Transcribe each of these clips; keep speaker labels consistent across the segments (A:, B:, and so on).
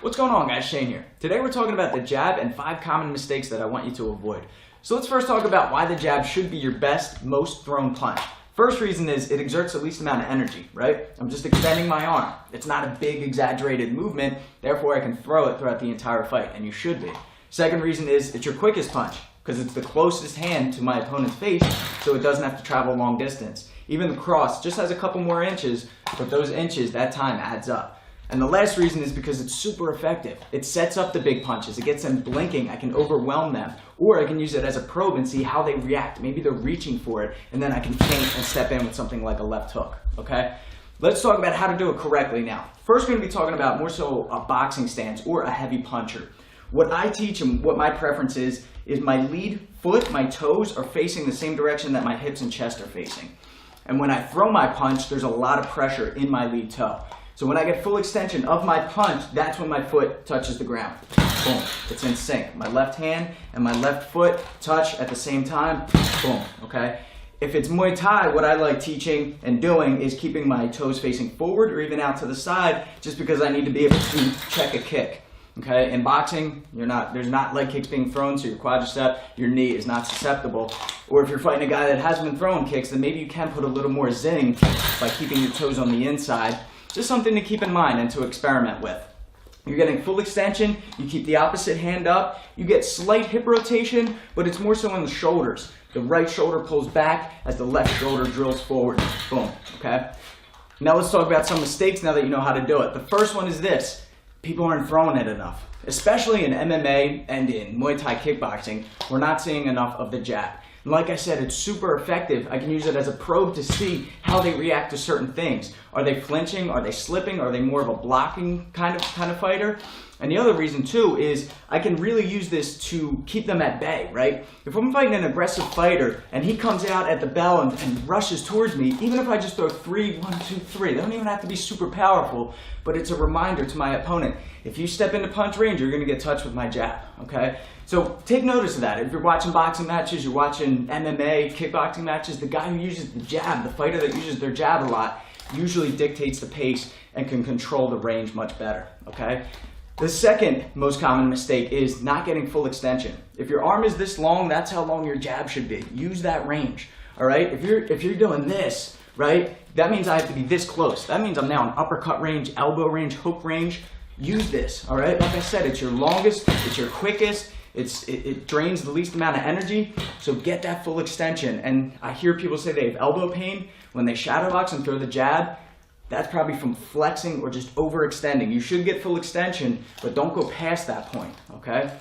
A: What's going on, guys? Shane here. Today we're talking about the jab and 5 common mistakes that I want you to avoid. So let's first talk about why the jab should be your best, most thrown punch. First reason is it exerts the least amount of energy, right? I'm just extending my arm. It's not a big exaggerated movement, therefore I can throw it throughout the entire fight, and you should be. Second reason is it's your quickest punch, because it's the closest hand to my opponent's face, so it doesn't have to travel long distance. Even the cross just has a couple more inches, but those inches, that time adds up. And the last reason is because it's super effective. It sets up the big punches. It gets them blinking. I can overwhelm them. Or I can use it as a probe and see how they react. Maybe they're reaching for it, and then I can feint and step in with something like a left hook, okay? Let's talk about how to do it correctly now. First, we're going to be talking about more so a boxing stance or a heavy puncher. What I teach and what my preference is my lead foot, my toes are facing the same direction that my hips and chest are facing. And when I throw my punch, there's a lot of pressure in my lead toe. So when I get full extension of my punch, that's when my foot touches the ground. Boom, it's in sync. My left hand and my left foot touch at the same time, boom, okay? If it's Muay Thai, what I like teaching and doing is keeping my toes facing forward or even out to the side, just because I need to be able to check a kick, okay? In boxing, there's not leg kicks being thrown, so your quadricep, your knee is not susceptible. Or if you're fighting a guy that hasn't been throwing kicks, then maybe you can put a little more zing by keeping your toes on the inside. Just something to keep in mind and to experiment with. You're getting full extension, you keep the opposite hand up, you get slight hip rotation, but it's more so in the shoulders. The right shoulder pulls back as the left shoulder drills forward. Boom, okay? Now let's talk about some mistakes now that you know how to do it. The first one is this: people aren't throwing it enough. Especially in MMA and in Muay Thai kickboxing, we're not seeing enough of the jab. And like I said, it's super effective. I can use it as a probe to see how they react to certain things. Are they flinching? Are they slipping? Are they more of a blocking kind of fighter? And the other reason too is I can really use this to keep them at bay, right? If I'm fighting an aggressive fighter and he comes out at the bell and rushes towards me, even if I just throw 3, 1, 2, 3, they don't even have to be super powerful, but it's a reminder to my opponent. If you step into punch range, you're gonna get touched with my jab, okay? So take notice of that. If you're watching boxing matches, you're watching MMA, kickboxing matches, the guy who uses the jab, the fighter that uses their jab a lot, usually dictates the pace and can control the range much better, okay? The second most common mistake is not getting full extension. If your arm is this long, that's how long your jab should be. Use that range, all right? If you're doing this, right, that means I have to be this close. That means I'm now in uppercut range, elbow range, hook range. Use this, all right? Like I said, it's your longest, it's your quickest, it drains the least amount of energy, so get that full extension. And I hear people say they have elbow pain when they shadow box and throw the jab. That's probably from flexing or just overextending. You should get full extension, but don't go past that point, okay?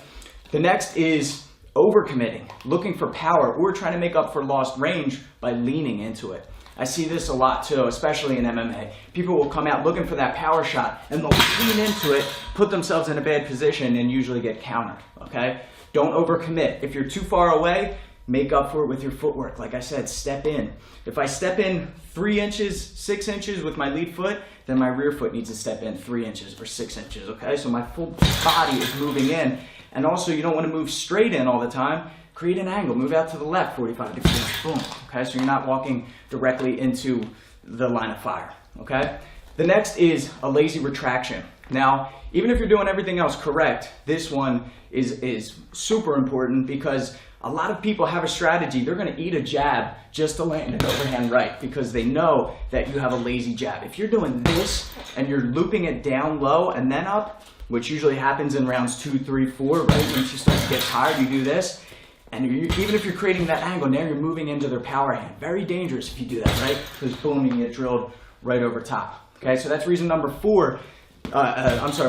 A: The next is overcommitting, looking for power or trying to make up for lost range by leaning into it. I see this a lot too, especially in MMA. People will come out looking for that power shot and they'll lean into it, put themselves in a bad position, and usually get countered, okay? Don't overcommit. If you're too far away, make up for it with your footwork. Like I said, step in. If I step in 3 inches, 6 inches with my lead foot, then my rear foot needs to step in 3 inches or 6 inches, okay? So my full body is moving in. And also, you don't want to move straight in all the time. Create an angle, move out to the left 45 degrees, boom, okay? So you're not walking directly into the line of fire, okay? The next is a lazy retraction. Now, even if you're doing everything else correct, this one is super important because a lot of people have a strategy. They're going to eat a jab just to land an overhand right because they know that you have a lazy jab. If you're doing this and you're looping it down low and then up, which usually happens in rounds 2, 3, 4, right? When she starts to get tired, you do this. And even if you're creating that angle, now you're moving into their power hand. Very dangerous if you do that, right? Because boom, you get drilled right over top. Okay, so that's reason number 4.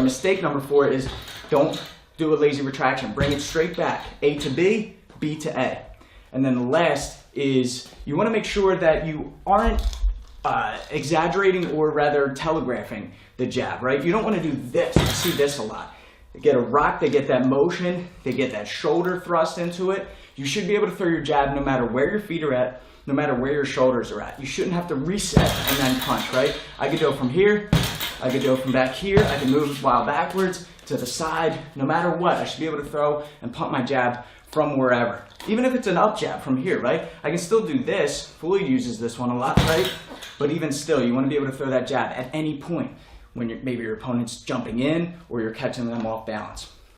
A: Mistake number 4 is don't do a lazy retraction. Bring it straight back. A to B, B to A. And then the last is you want to make sure that you aren't exaggerating or rather telegraphing the jab, right? You don't want to do this. I see this a lot. They get a rock, they get that motion, they get that shoulder thrust into it. You should be able to throw your jab no matter where your feet are at, no matter where your shoulders are at. You shouldn't have to reset and then punch, right? I could go from here, I could go from back here, I can move while backwards to the side. No matter what, I should be able to throw and pump my jab from wherever. Even if it's an up jab from here, right? I can still do this. Floyd uses this one a lot, right? But even still, you want to be able to throw that jab at any point. when maybe your opponent's jumping in or you're catching them off balance.